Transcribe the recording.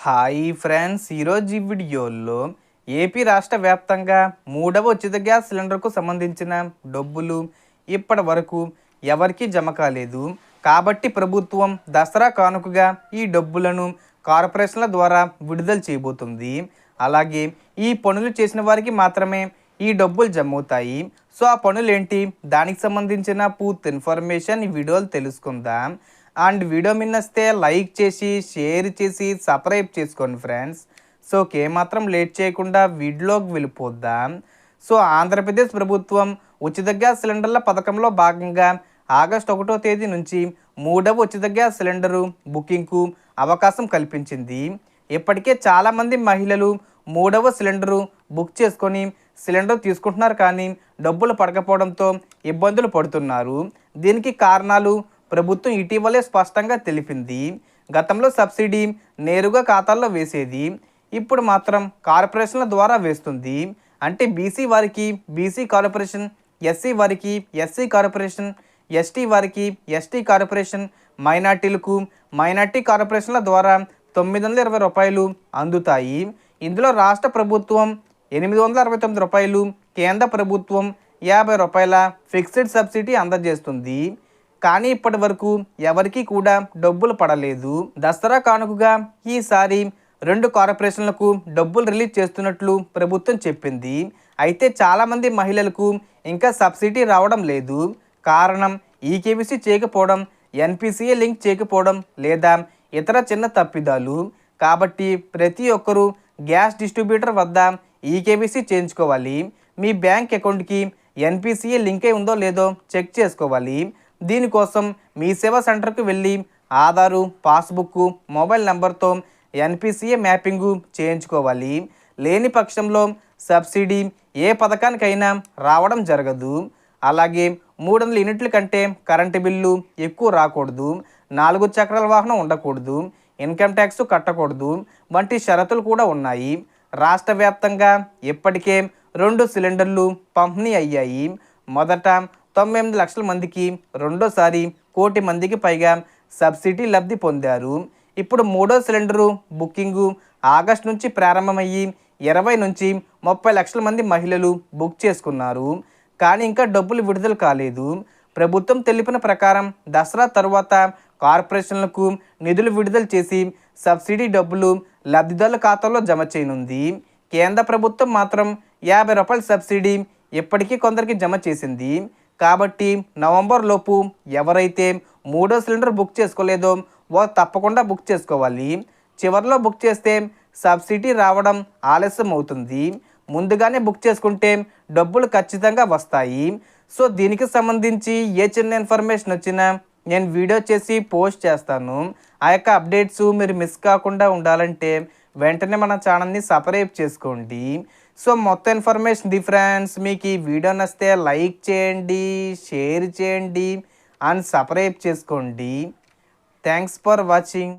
Hi friends, ఈరోజు ఈ వీడియోలో ఏపీ రాష్ట్ర వ్యాప్తంగా మూడవ ఉచిత గ్యాస్ సిలిండర్కు సంబంధించిన డబ్బులు ఇప్పటి వరకు ఎవరికీ జమ కాలేదు. కాబట్టి ప్రభుత్వం దసరా కానుకగా ఈ డబ్బులను కార్పొరేషన్ల ద్వారా విడుదల చేయబోతుంది. అలాగే ఈ పనులు చేసిన వారికి మాత్రమే ఈ డబ్బులు జమ అవుతాయి. సో ఆ పనులు ఏంటి, దానికి సంబంధించిన పూర్తి ఇన్ఫర్మేషన్ ఈ వీడియోలో తెలుసుకుందాం. అండ్ వీడియో మిన్నస్తే లైక్ చేసి షేర్ చేసి సబ్స్క్రైబ్ చేసుకోండి ఫ్రెండ్స్. సో ఏమాత్రం లేట్ చేయకుండా వీడియోకి వెళ్ళిపోద్దాం. సో ఆంధ్రప్రదేశ్ ప్రభుత్వం ఉచిత గ్యాస్ సిలిండర్ల పథకంలో భాగంగా ఆగస్టు 1వ తేదీ నుంచి మూడవ ఉచిత గ్యాస్ సిలిండరు బుకింగ్కు అవకాశం కల్పించింది. ఇప్పటికే చాలామంది మహిళలు మూడవ సిలిండరు బుక్ చేసుకొని సిలిండర్ తీసుకుంటున్నారు, కానీ డబ్బులు పడకపోవడంతో ఇబ్బందులు పడుతున్నారు. దీనికి కారణాలు ప్రభుత్వం ఇటీవలే స్పష్టంగా తెలిపింది. గతంలో సబ్సిడీ నేరుగా ఖాతాల్లో వేసేది, ఇప్పుడు మాత్రం కార్పొరేషన్ల ద్వారా వేస్తుంది. అంటే బీసీ వారికి బీసీ కార్పొరేషన్, ఎస్సీ వారికి ఎస్సీ కార్పొరేషన్, ఎస్టీ వారికి ఎస్టీ కార్పొరేషన్, మైనార్టీలకు మైనార్టీ కార్పొరేషన్ల ద్వారా 920 రూపాయలు అందుతాయి. ఇందులో రాష్ట్ర ప్రభుత్వం 869 రూపాయలు, కేంద్ర ప్రభుత్వం 50 రూపాయల ఫిక్స్డ్ సబ్సిడీ అందజేస్తుంది. కానీ ఇప్పటి వరకు ఎవరికీ కూడా డబ్బులు పడలేదు. దసరా కానుకగా ఈసారి 2 కార్పొరేషన్లకు డబ్బులు రిలీజ్ చేస్తున్నట్లు ప్రభుత్వం చెప్పింది. అయితే చాలామంది మహిళలకు ఇంకా సబ్సిడీ రావడం లేదు. కారణం ఈకేవీసీ చేయకపోవడం, ఎన్పిసిఏ లింక్ చేయకపోవడం లేదా ఇతర చిన్న తప్పిదాలు. కాబట్టి ప్రతి ఒక్కరూ గ్యాస్ డిస్ట్రిబ్యూటర్ వద్ద ఈకేవీసీ చేయించుకోవాలి. మీ బ్యాంక్ అకౌంట్కి ఎన్పిసిఏ లింక్ అయి ఉందో లేదో చెక్ చేసుకోవాలి. దీనికోసం మీ సేవా సెంటర్కు వెళ్ళి ఆధారు, పాస్బుక్, మొబైల్ నెంబర్తో ఎన్పిసిఏ మ్యాపింగు చేయించుకోవాలి. లేని పక్షంలో సబ్సిడీ ఏ పథకానికైనా రావడం జరగదు. అలాగే 300 యూనిట్ల కంటే కరెంటు బిల్లు ఎక్కువ రాకూడదు, 4 చక్రాల వాహనం ఉండకూడదు, ఇన్కమ్ ట్యాక్స్ కట్టకూడదు వంటి షరతులు కూడా ఉన్నాయి. రాష్ట్ర వ్యాప్తంగా ఇప్పటికే 2 సిలిండర్లు పంపిణీ అయ్యాయి. మొదట 98 లక్షల మందికి, రెండోసారి 1 కోటి మందికి పైగా సబ్సిడీ లబ్ధి పొందారు. ఇప్పుడు మూడో సిలిండరు బుకింగు ఆగస్టు నుంచి ప్రారంభమయ్యి 20 నుంచి 30 లక్షల మంది మహిళలు బుక్ చేసుకున్నారు. కానీ ఇంకా డబ్బులు విడుదల కాలేదు. ప్రభుత్వం తెలిపిన ప్రకారం దసరా తరువాత కార్పొరేషన్లకు నిధులు విడుదల చేసి సబ్సిడీ డబ్బులు లబ్ధిదారుల ఖాతాలో జమ చేయనుంది. కేంద్ర ప్రభుత్వం మాత్రం 50 రూపాయల సబ్సిడీ ఇప్పటికీ కొందరికి జమ చేసింది. కాబట్టి నవంబర్ లోపు ఎవరైతే మూడో సిలిండర్ బుక్ చేసుకోలేదో వారు తప్పకుండా బుక్ చేసుకోవాలి. చివరిలో బుక్ చేస్తే సబ్సిడీ రావడం ఆలస్యం అవుతుంది. ముందుగానే బుక్ చేసుకుంటే డబ్బులు ఖచ్చితంగా వస్తాయి. సో దీనికి సంబంధించి ఏ చిన్న ఇన్ఫర్మేషన్ వచ్చినా నేను వీడియో చేసి పోస్ట్ చేస్తాను. ఆ యొక్క అప్డేట్స్ మీరు మిస్ కాకుండా ఉండాలంటే వెంటనే మన ఛానల్ని సబ్స్క్రైబ్ చేసుకోండి. సో మొత్తం ఇన్ఫర్మేషన్ ఫ్రెండ్స్, మీకు ఈ వీడియో నచ్చితే లైక్ చేయండి, షేర్ చేయండి అండ్ సబ్స్క్రైబ్ చేసుకోండి. Thanks for watching.